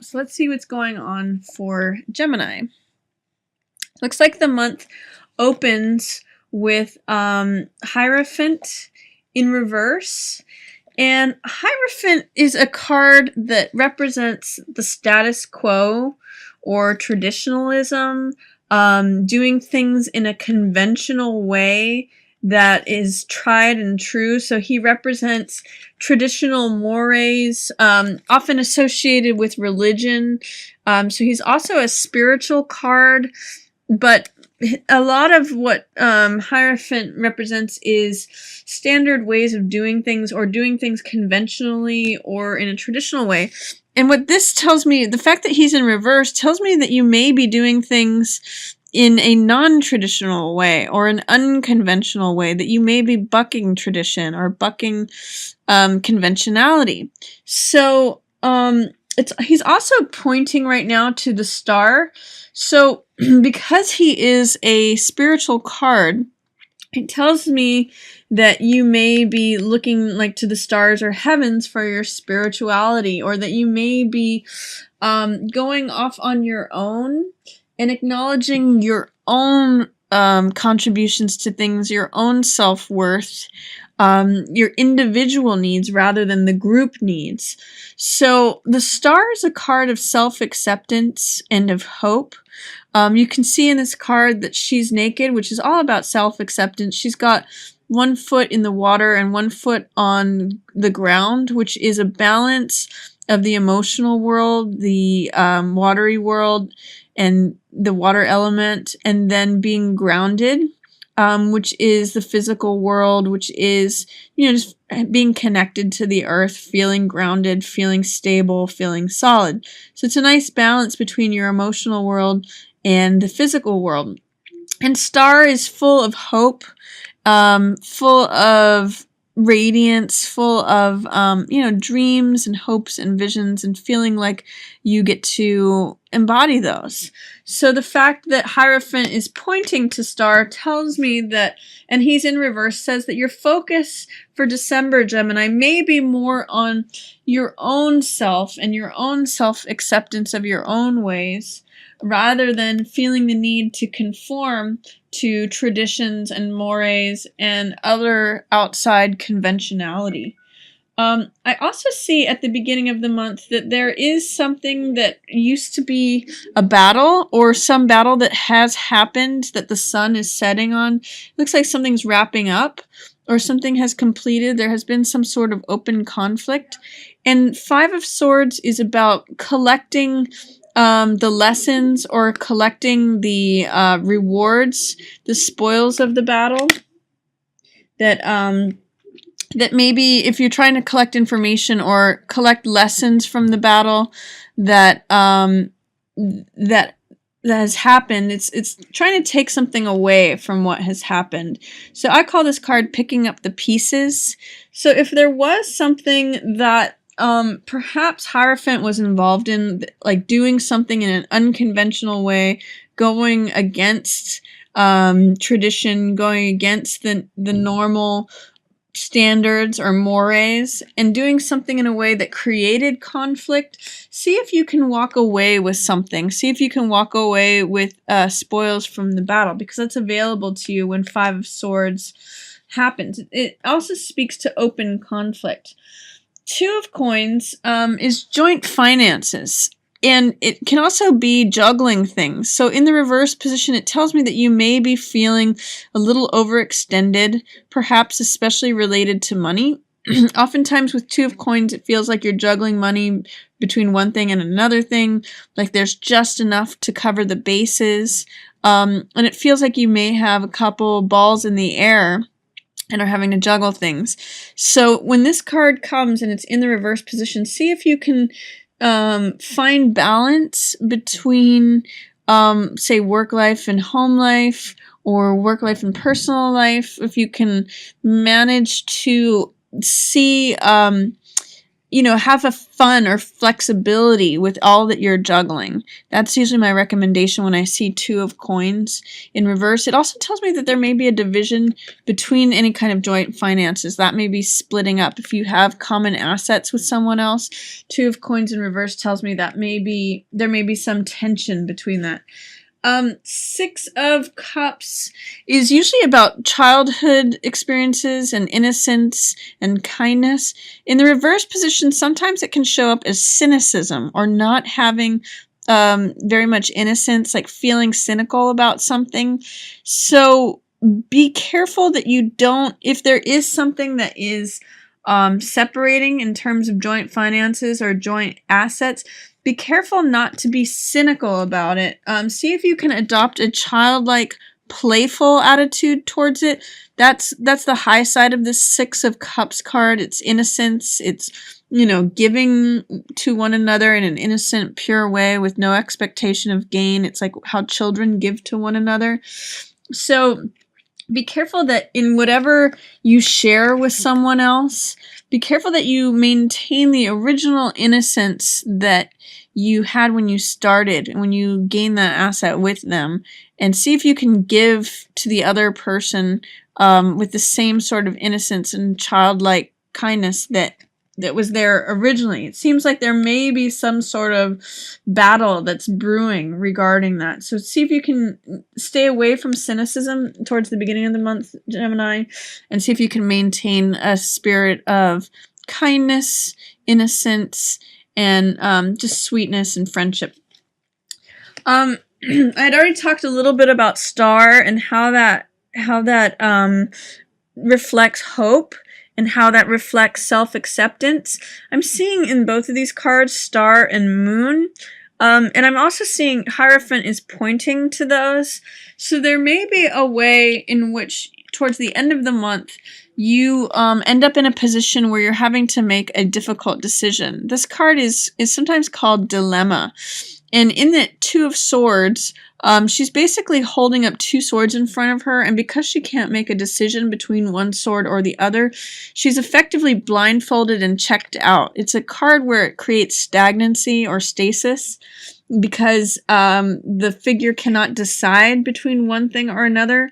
So let's see what's going on for Gemini. Looks like the month opens with Hierophant in reverse. And Hierophant is a card that represents the status quo or traditionalism, doing things in a conventional way that is tried and true. So he represents traditional mores, often associated with religion. So he's also a spiritual card, but a lot of what Hierophant represents is standard ways of doing things, or doing things conventionally or in a traditional way. And what this tells me, the fact that he's in reverse, tells me that you may be doing things in a non-traditional way or an unconventional way, that you may be bucking tradition or bucking conventionality. So he's also pointing right now to the star. So because he is a spiritual card, it tells me that you may be looking like to the stars or heavens for your spirituality, or that you may be going off on your own and acknowledging your own contributions to things, your own self-worth, your individual needs rather than the group needs. So the star is a card of self-acceptance and of hope. You can see in this card that she's naked, which is all about self-acceptance. She's got one foot in the water and one foot on the ground, which is a balance of the emotional world, the watery world, and the water element, and then being grounded, which is the physical world, which is, just being connected to the earth, feeling grounded, feeling stable, feeling solid. So it's a nice balance between your emotional world and the physical world. And star is full of hope, full of radiance, full of, dreams and hopes and visions, and feeling like you get to embody those. So the fact that Hierophant is pointing to star tells me that, and he's in reverse, says that your focus for December, Gemini, may be more on your own self and your own self-acceptance of your own ways, rather than feeling the need to conform to traditions and mores and other outside conventionality. I also see at the beginning of the month that there is something that used to be a battle, or some battle that has happened that the sun is setting on. It looks like something's wrapping up, or something has completed. There has been some sort of open conflict. And Five of Swords is about collecting the lessons, or collecting the rewards, the spoils of the battle. That maybe if you're trying to collect information or collect lessons from the battle that that has happened, it's trying to take something away from what has happened. So I call this card picking up the pieces. So if there was something that perhaps Hierophant was involved in, like doing something in an unconventional way, going against tradition, going against the normal standards or mores, and doing something in a way that created conflict, see if you can walk away with something. See if you can walk away with spoils from the battle, because that's available to you when Five of Swords happens. It also speaks to open conflict. Two of Coins is joint finances, and it can also be juggling things. So in the reverse position, it tells me that you may be feeling a little overextended, perhaps especially related to money. Oftentimes with Two of Coins, it feels like you're juggling money between one thing and another thing, like there's just enough to cover the bases. And it feels like you may have a couple balls in the air and are having to juggle things. So when this card comes and it's in the reverse position, see if you can find balance between, say, work life and home life, or work life and personal life. If you can manage to see you know, have a fun or flexibility with all that you're juggling. That's usually my recommendation when I see 2 of coins in reverse. It also tells me that there may be a division between any kind of joint finances. That may be splitting up. If you have common assets with someone else, 2 of coins in reverse tells me that there may be some tension between that. 6 of Cups is usually about childhood experiences and innocence and kindness. In the reverse position, sometimes it can show up as cynicism or not having very much innocence, like feeling cynical about something. So be careful that you don't, if there is something that is separating in terms of joint finances or joint assets, be careful not to be cynical about it. See if you can adopt a childlike, playful attitude towards it. That's the high side of this 6 of Cups card. It's innocence. It's, you know, giving to one another in an innocent, pure way with no expectation of gain. It's like how children give to one another. So be careful that in whatever you share with someone else, be careful that you maintain the original innocence that you had when you started and when you gain that asset with them, and see if you can give to the other person with the same sort of innocence and childlike kindness that was there originally. It seems like there may be some sort of battle that's brewing regarding that. So see if you can stay away from cynicism towards the beginning of the month, Gemini, and see if you can maintain a spirit of kindness, innocence, and just sweetness and friendship. I had already talked a little bit about Star and how that reflects hope and how that reflects self-acceptance. I'm seeing in both of these cards Star and Moon. And I'm also seeing Hierophant is pointing to those. So there may be a way in which towards the end of the month you end up in a position where you're having to make a difficult decision. This card is sometimes called Dilemma. And in the 2 of Swords, she's basically holding up 2 swords in front of her, and because she can't make a decision between one sword or the other, she's effectively blindfolded and checked out. It's a card where it creates stagnancy or stasis because the figure cannot decide between one thing or another.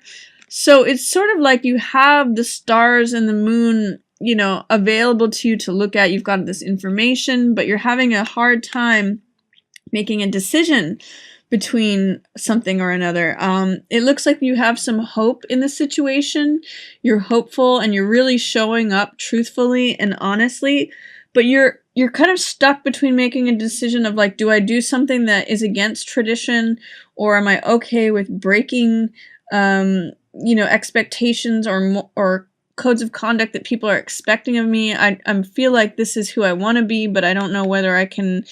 So it's sort of like you have the stars and the moon, you know, available to you to look at. You've got this information, but you're having a hard time making a decision between something or another. It looks like you have some hope in the situation. You're hopeful and you're really showing up truthfully and honestly, but you're kind of stuck between making a decision of like, do I do something that is against tradition, or am I okay with breaking you know, expectations or codes of conduct that people are expecting of me. I feel like this is who I want to be, but I don't know whether I can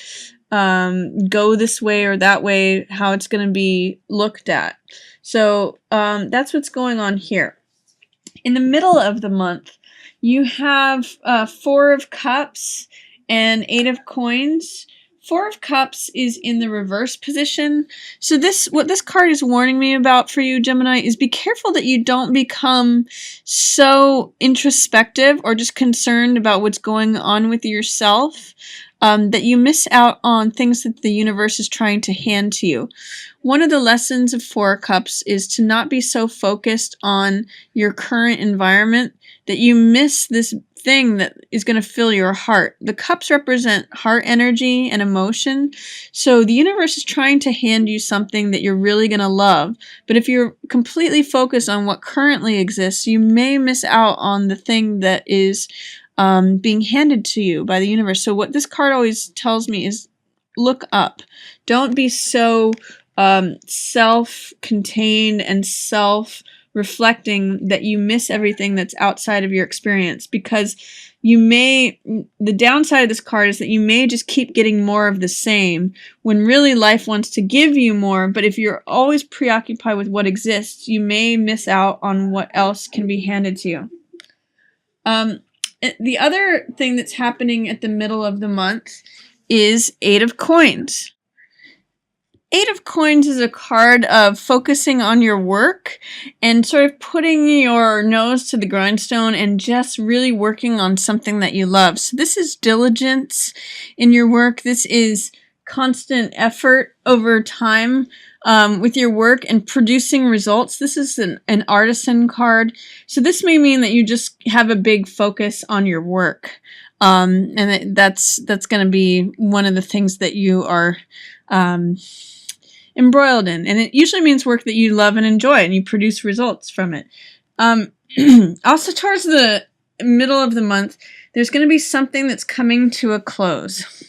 go this way or that way, how it's going to be looked at. So that's what's going on here. In the middle of the month, you have 4 of Cups and 8 of Coins. 4 of Cups is in the reverse position. So what this card is warning me about for you, Gemini, is be careful that you don't become so introspective or just concerned about what's going on with yourself that you miss out on things that the universe is trying to hand to you. One of the lessons of 4 of Cups is to not be so focused on your current environment that you miss this thing that is going to fill your heart. The cups represent heart energy and emotion. So the universe is trying to hand you something that you're really going to love. But if you're completely focused on what currently exists, you may miss out on the thing that is being handed to you by the universe. So what this card always tells me is look up. Don't be so self-contained and self-reflecting that you miss everything that's outside of your experience, because the downside of this card is that you may just keep getting more of the same when really life wants to give you more. But if you're always preoccupied with what exists, you may miss out on what else can be handed to you. The other thing that's happening at the middle of the month is 8 of Coins. Eight of Coins is a card of focusing on your work and sort of putting your nose to the grindstone and just really working on something that you love. So this is diligence in your work. This is constant effort over time with your work and producing results. This is an artisan card. So this may mean that you just have a big focus on your work. And that's going to be one of the things that you are embroiled in, and it usually means work that you love and enjoy and you produce results from it. Also towards the middle of the month, there's going to be something that's coming to a close.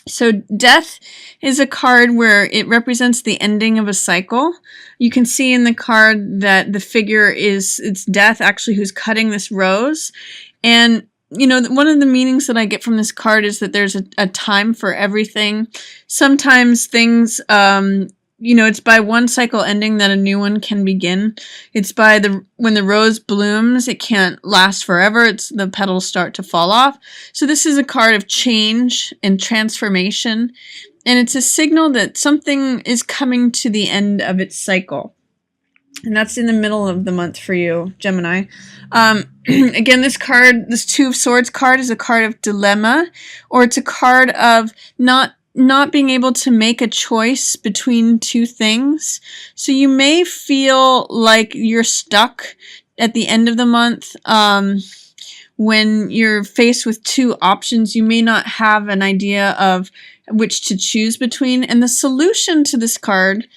So Death is a card where it represents the ending of a cycle. You can see in the card that the figure it's Death actually who's cutting this rose. And you know, one of the meanings that I get from this card is that there's a time for everything. Sometimes things, you know, it's by one cycle ending that a new one can begin. It's by when the rose blooms, it can't last forever. The petals start to fall off. So this is a card of change and transformation. And it's a signal that something is coming to the end of its cycle. And that's in the middle of the month for you, Gemini. Again, this Two of Swords card is a card of dilemma, or it's a card of not being able to make a choice between two things. So you may feel like you're stuck at the end of the month. When you're faced with two options, you may not have an idea of which to choose between. And the solution to this card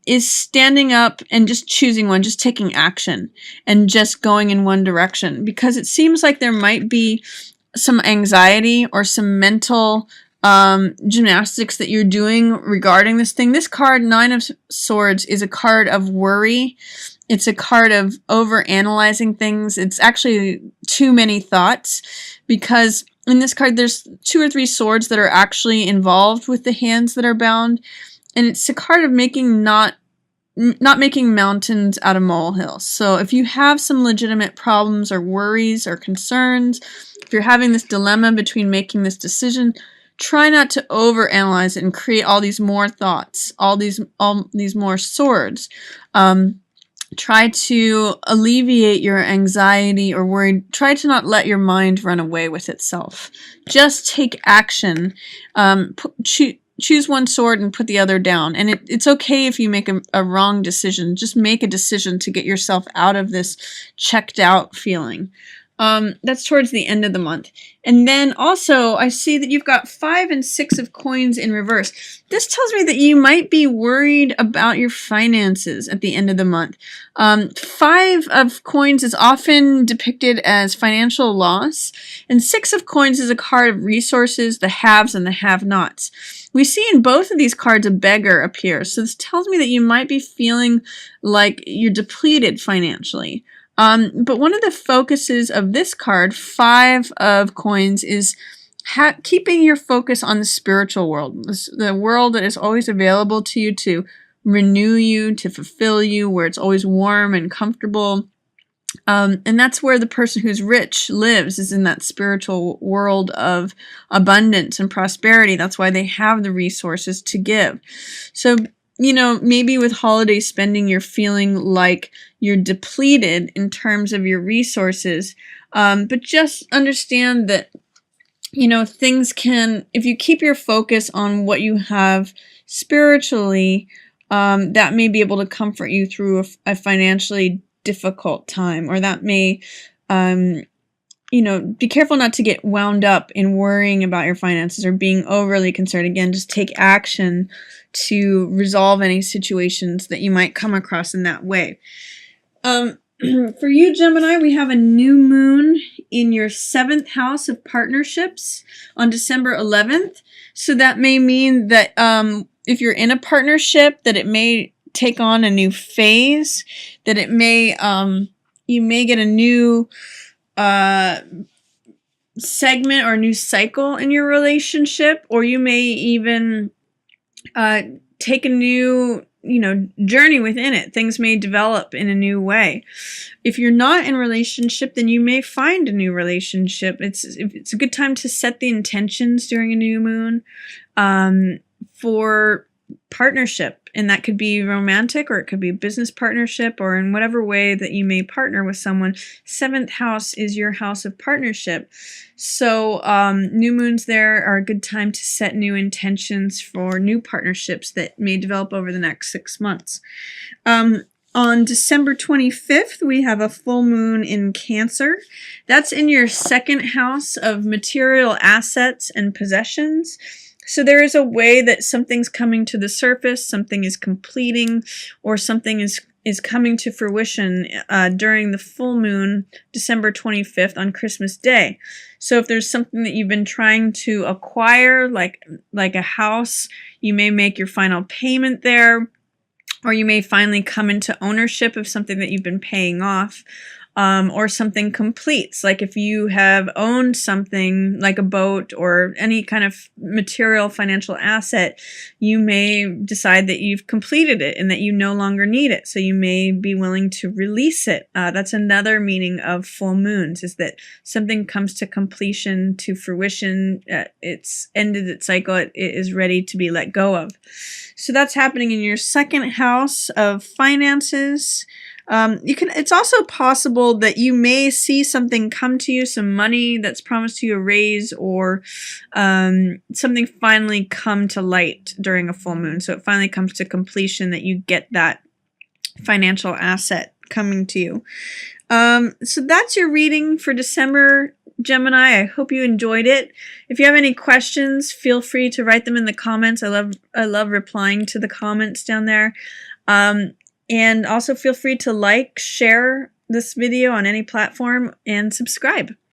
is standing up and just choosing one, just taking action and just going in one direction, because it seems like there might be some anxiety or some mental gymnastics that you're doing regarding this thing. This card, Nine of Swords, is a card of worry. It's a card of over-analyzing things. It's actually too many thoughts, because in this card there's 2 or 3 swords that are actually involved with the hands that are bound. And it's a card of not making mountains out of molehills. So if you have some legitimate problems or worries or concerns, if you're having this dilemma between making this decision, try not to overanalyze it and create all these more thoughts, all these more swords. Try to alleviate your anxiety or worry. Try to not let your mind run away with itself. Just take action. Choose one sword and put the other down. And it's okay if you make a wrong decision. Just make a decision to get yourself out of this checked out feeling. That's towards the end of the month. And then also, I see that you've got 5 and 6 of Coins in reverse. This tells me that you might be worried about your finances at the end of the month. 5 of Coins is often depicted as financial loss, and 6 of Coins is a card of resources, the haves and the have-nots. We see in both of these cards a beggar appear, so this tells me that you might be feeling like you're depleted financially. But one of the focuses of this card, 5 of Coins, is keeping your focus on the spiritual world, the world that is always available to you to renew you, to fulfill you, where it's always warm and comfortable. And that's where the person who's rich lives, is in that spiritual world of abundance and prosperity. That's why they have the resources to give. So, you know, maybe with holiday spending, you're feeling like you're depleted in terms of your resources. But just understand that, you know, if you keep your focus on what you have spiritually, that may be able to comfort you through a financially difficult time, or that may, you know, be careful not to get wound up in worrying about your finances or being overly concerned. Again, just take action to resolve any situations that you might come across in that way. For you, Gemini, we have a new moon in your 7th house of partnerships on December 11th. So that may mean that if you're in a partnership, that it may take on a new phase, that it may, you may get a new segment or a new cycle in your relationship, or you may even take a new, you know, journey within it. Things may develop in a new way. If you're not in a relationship, then you may find a new relationship. It's a good time to set the intentions during a new moon for partnership, and that could be romantic, or it could be a business partnership, or in whatever way that you may partner with someone. 7th house is your house of partnership. So new moons there are a good time to set new intentions for new partnerships that may develop over the next 6 months. On December 25th, we have a full moon in Cancer. That's in your 2nd house of material assets and possessions. So there is a way that something's coming to the surface, something is completing, or something is coming to fruition during the full moon, December 25th on Christmas Day. So if there's something that you've been trying to acquire, like a house, you may make your final payment there, or you may finally come into ownership of something that you've been paying off. Or something completes, like if you have owned something like a boat or any kind of material financial asset, you may decide that you've completed it and that you no longer need it, so you may be willing to release it. That's another meaning of full moons, is that something comes to completion, to fruition, it's ended its cycle, it is ready to be let go of. So that's happening in your 2nd house of finances. It's also possible that you may see something come to you, some money that's promised you, a raise, or something finally come to light during a full moon. So it finally comes to completion, that you get that financial asset coming to you. So that's your reading for December, Gemini. I hope you enjoyed it. If you have any questions, feel free to write them in the comments. I love replying to the comments down there. And also feel free to like, share this video on any platform, and subscribe.